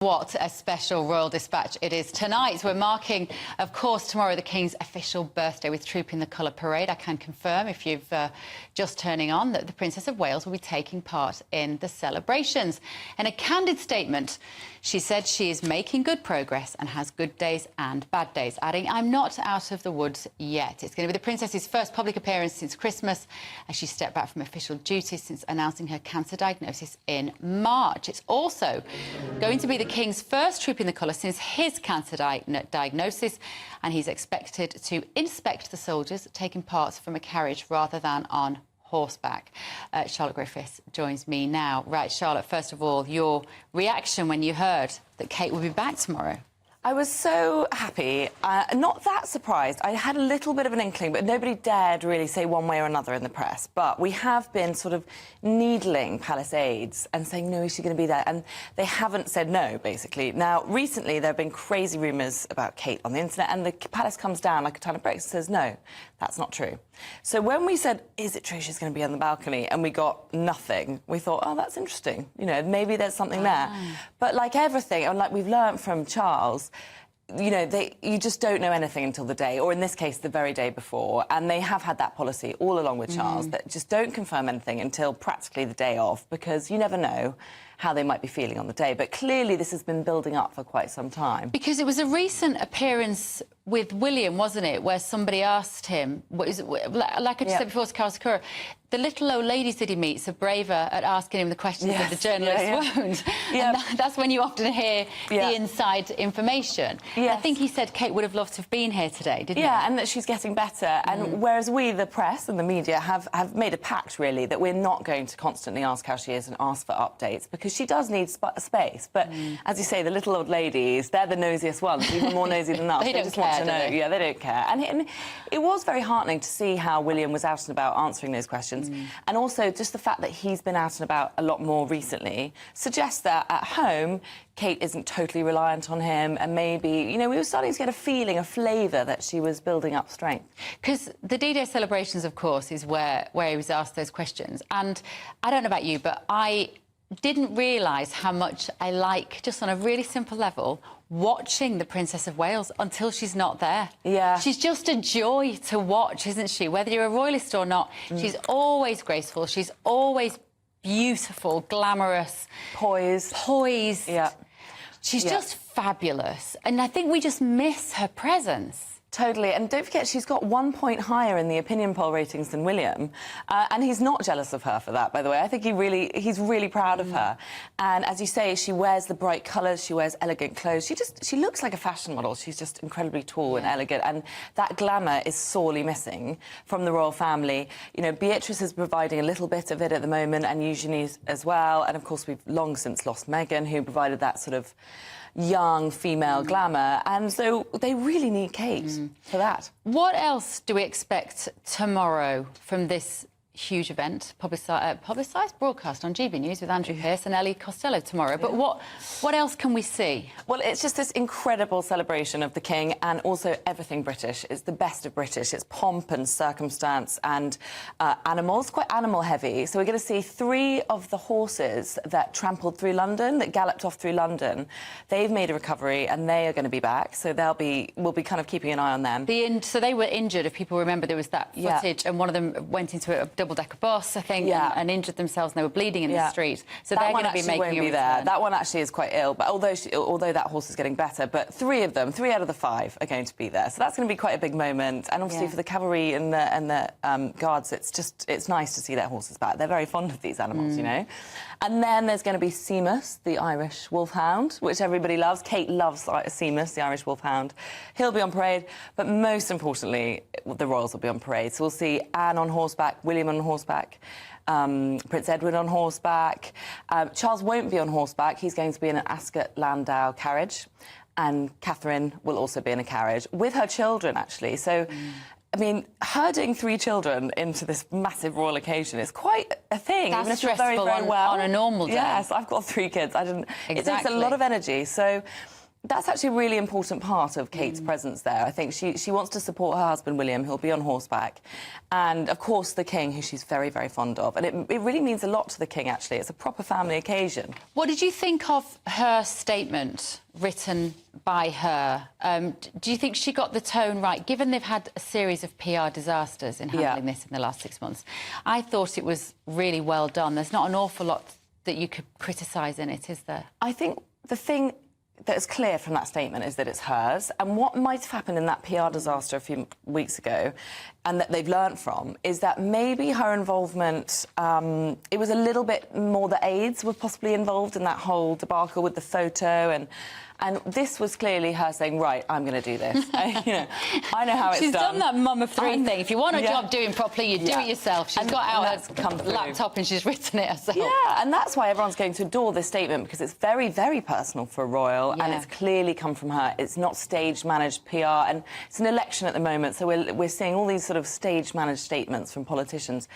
What a special royal dispatch it is tonight. We're marking, of course, tomorrow the King's official birthday with Troop in the Colour Parade. I can confirm, if you've just turning on, that the Princess of Wales will be taking part in the celebrations. In a candid statement, she said she is making good progress and has good days and bad days, adding, "I'm not out of the woods yet." It's going to be the Princess's first public appearance since Christmas, as she stepped back from official duties since announcing her cancer diagnosis in March. It's also going to be the King's first Troop in the Colour since his cancer diagnosis, and he's expected to inspect the soldiers taking part from a carriage rather than on horseback. Charlotte Griffiths joins me now. Right, Charlotte, first of all, your reaction when you heard that Kate will be back tomorrow? I was so happy, not that surprised. I had a little bit of an inkling, but nobody dared really say one way or another in the press. But we have been sort of needling palace aides and saying, no, is she going to be there? And they haven't said no, basically. Now, recently, there have been crazy rumours about Kate on the internet, and the palace comes down like a ton of bricks and says, no, that's not true. So when we said, is it true she's going to be on the balcony, and we got nothing, we thought, oh, that's interesting. You know, maybe there's something there. But like everything, and like we've learnt from Charles, you know, you just don't know anything until the day, or in this case, the very day before. And they have had that policy all along with Charles, that just don't confirm anything until practically the day of, because you never know how they might be feeling on the day. But clearly this has been building up for quite some time. Because it was a recent appearance with William, wasn't it, where somebody asked him, what is it, like I just said before to Carol Sakura, the little old ladies that he meets are braver at asking him the questions that the journalists won't. And that's when you often hear the inside information. I think he said Kate would have loved to have been here today, didn't he? Yeah, and that she's getting better. And whereas we, the press and the media, have made a pact, really, that we're not going to constantly ask how she is and ask for updates, because she does need space. But as you say, the little old ladies, they're the nosiest ones, even more nosy than us. They just don't care, want to know. do they? Yeah, they don't care. And it was very heartening to see how William was out and about answering those questions. And also, just the fact that he's been out and about a lot more recently suggests that at home, Kate isn't totally reliant on him, and maybe, you know, we were starting to get a feeling, a flavour that she was building up strength. Because the D-Day celebrations, of course, is where he was asked those questions. And I don't know about you, but I didn't realise how much I like, just on a really simple level, watching the Princess of Wales until she's not there. Yeah. She's just a joy to watch, isn't she? Whether you're a royalist or not, she's always graceful, she's always beautiful, glamorous. Poised. Yeah. She's just fabulous. And I think we just miss her presence. Totally, and don't forget, she's got 1 point higher in the opinion poll ratings than William, and he's not jealous of her for that, by the way. I think he's really proud of her. And as you say, she wears the bright colours, she wears elegant clothes. She looks like a fashion model. She's just incredibly tall and elegant, and that glamour is sorely missing from the royal family. You know, Beatrice is providing a little bit of it at the moment, and Eugenie as well. And of course, we've long since lost Meghan, who provided that sort of young female glamour, and so they really need Kate for that. What else do we expect tomorrow from this huge event, publicised broadcast on GBNews with Andrew Pearce and Ellie Costello tomorrow? But what else can we see? Well, it's just this incredible celebration of the King, and also everything British. It's the best of British. It's pomp and circumstance and animals, quite animal heavy. So we're going to see 3 of the horses that trampled through London, that galloped off through London. They've made a recovery, and they are going to be back. So we'll be kind of keeping an eye on them. So they were injured, if people remember. There was that footage, and one of them went into a double-decker bus, I think, and injured themselves, and they were bleeding in the street. So they're going to be making a return. That one actually is quite ill, but although that horse is getting better, but 3 of them, 3 out of the 5 are going to be there. So that's going to be quite a big moment. And obviously for the cavalry and the guards, it's nice to see their horses back. They're very fond of these animals, you know. And then there's going to be Seamus, the Irish wolfhound, which everybody loves. Kate loves Seamus, the Irish wolfhound. He'll be on parade, but most importantly, the royals will be on parade. So we'll see Anne on horseback, William on horseback, Prince Edward on horseback. Charles won't be on horseback. He's going to be in an Ascot Landau carriage, and Catherine will also be in a carriage with her children, actually. So, I mean, herding 3 children into this massive royal occasion is quite a thing. That's even if stressful you're very well. on a normal day. Yes, I've got 3 kids. It takes a lot of energy. So that's actually a really important part of Kate's presence there. I think she wants to support her husband, William, who'll be on horseback. And, of course, the King, who she's very, very fond of. And it really means a lot to the King, actually. It's a proper family occasion. What did you think of her statement written by her? Do you think she got the tone right? Given they've had a series of PR disasters in handling this in the last 6 months, I thought it was really well done. There's not an awful lot that you could criticise in it, is there? I think the thing that is clear from that statement is that it's hers, and what might have happened in that PR disaster a few weeks ago, and that they've learnt from, is that maybe her involvement, it was a little bit more the aides were possibly involved in that whole debacle with the photo, and this was clearly her saying, right, I'm going to do this. I know how it's done. She's done that mum of three thing. If you want a job doing properly, you do it yourself. She's got out her laptop and she's written it herself. Yeah, and that's why everyone's going to adore this statement, because it's very, very personal for a royal, and it's clearly come from her. It's not stage-managed PR, and it's an election at the moment, so we're seeing all these sort of stage-managed statements from politicians.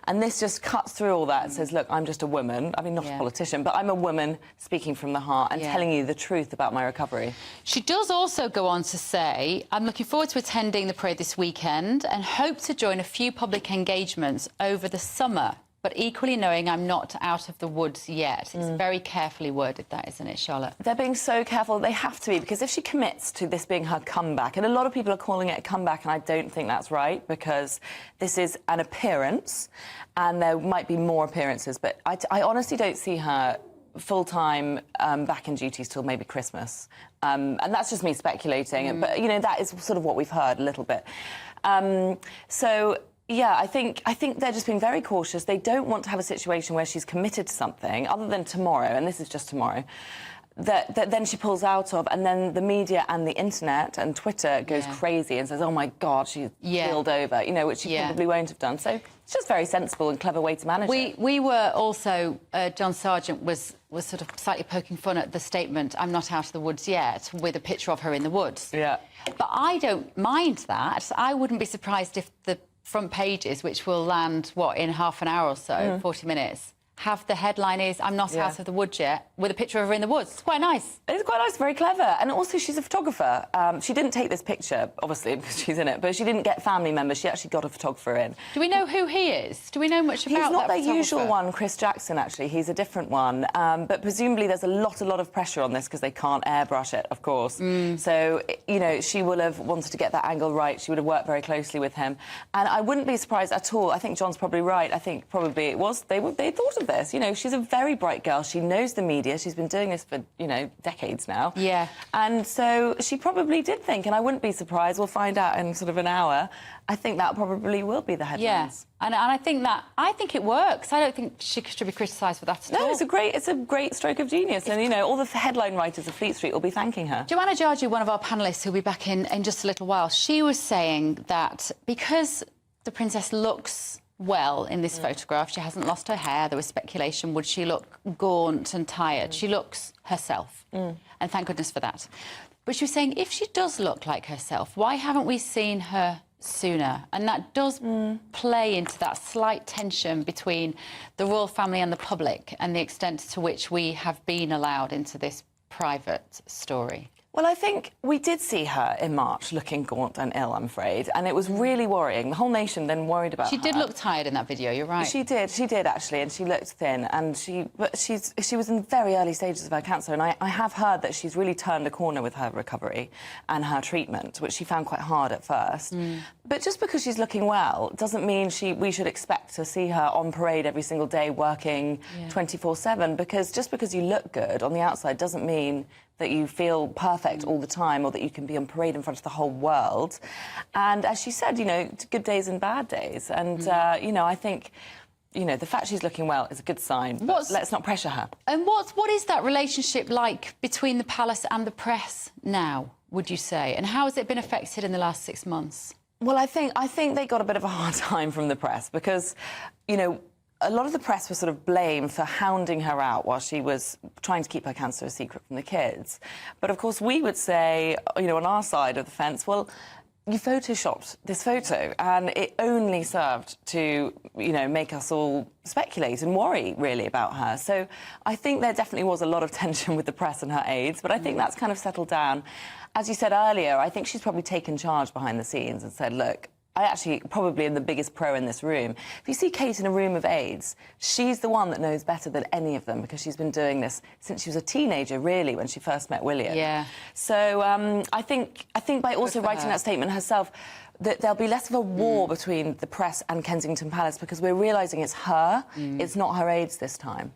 And this just cuts through all that and says, look, I'm just a woman. I mean, not a politician, but I'm a woman speaking from the heart and telling you the truth about my recovery. She does also go on to say, I'm looking forward to attending the parade this weekend and hope to join a few public engagements over the summer, but equally knowing I'm not out of the woods yet. It's very carefully worded, that, isn't it, Charlotte? They're being so careful. They have to be, because if she commits to this being her comeback, and a lot of people are calling it a comeback, and I don't think that's right, because this is an appearance, and there might be more appearances, but I honestly don't see her full-time back in duties till maybe Christmas. And that's just me speculating, but, that is sort of what we've heard a little bit. Yeah, I think they're just being very cautious. They don't want to have a situation where she's committed to something other than tomorrow, and this is just tomorrow, that then she pulls out of, and then the media and the internet and Twitter goes crazy and says, oh, my God, she's keeled over, which she probably won't have done. So it's just a very sensible and clever way to manage it. We were also, John Sargent was sort of slightly poking fun at the statement, I'm not out of the woods yet, with a picture of her in the woods. Yeah. But I don't mind that. I wouldn't be surprised if the front pages, which will land, in half an hour or so, 40 minutes, have the headline is, I'm not out of the woods yet, with a picture of her in the woods. It's quite nice. It's quite nice, very clever. And also, she's a photographer. She didn't take this picture, obviously, because she's in it, but she didn't get family members. She actually got a photographer in. Do we know who he is? Do we know much about that? He's not the usual one, Chris Jackson, actually. He's a different one. But presumably there's a lot of pressure on this because they can't airbrush it, of course. So, she will have wanted to get that angle right. She would have worked very closely with him. And I wouldn't be surprised at all. I think John's probably right. I think probably it was, they thought of this. She's a very bright girl. She knows the media. She's been doing this for, decades now. Yeah. And so she probably did think, and I wouldn't be surprised. We'll find out in sort of an hour. I think that probably will be the headlines. Yeah. And I think it works. I don't think she should be criticised for that at all. No, it's a great stroke of genius. And, all the headline writers of Fleet Street will be thanking her. Joanna Jarju, one of our panellists who'll be back in just a little while, she was saying that because the princess looks well in this photograph, she hasn't lost her hair, there was speculation, would she look gaunt and tired? She looks herself, and thank goodness for that. But she was saying, if she does look like herself, why haven't we seen her sooner? And that does play into that slight tension between the royal family and the public, and the extent to which we have been allowed into this private story. Well, I think we did see her in March looking gaunt and ill, I'm afraid, and it was really worrying. The whole nation then worried about her. She did look tired in that video, you're right. She did actually, and she looked thin, and she was in very early stages of her cancer, and I have heard that she's really turned a corner with her recovery and her treatment, which she found quite hard at first. But just because she's looking well doesn't mean we should expect to see her on parade every single day working 24/7, because just because you look good on the outside doesn't mean that you feel perfect all the time, or that you can be on parade in front of the whole world. And as she said, good days and bad days. And, I think, the fact she's looking well is a good sign. But let's not pressure her. And what is that relationship like between the palace and the press now, would you say? And how has it been affected in the last 6 months? Well, I think they got a bit of a hard time from the press because, a lot of the press was sort of blamed for hounding her out while she was trying to keep her cancer a secret from the kids. But, of course, we would say, on our side of the fence, well, you photoshopped this photo, and it only served to, you know, make us all speculate and worry, really, about her. So I think there definitely was a lot of tension with the press and her aides, but I think that's kind of settled down. As you said earlier, I think she's probably taken charge behind the scenes and said, look, I actually probably am the biggest pro in this room. If you see Kate in a room of aides, she's the one that knows better than any of them, because she's been doing this since she was a teenager, really, when she first met William. Yeah. So I think by also writing that statement herself, that there'll be less of a war between the press and Kensington Palace, because we're realising it's her, it's not her aides this time.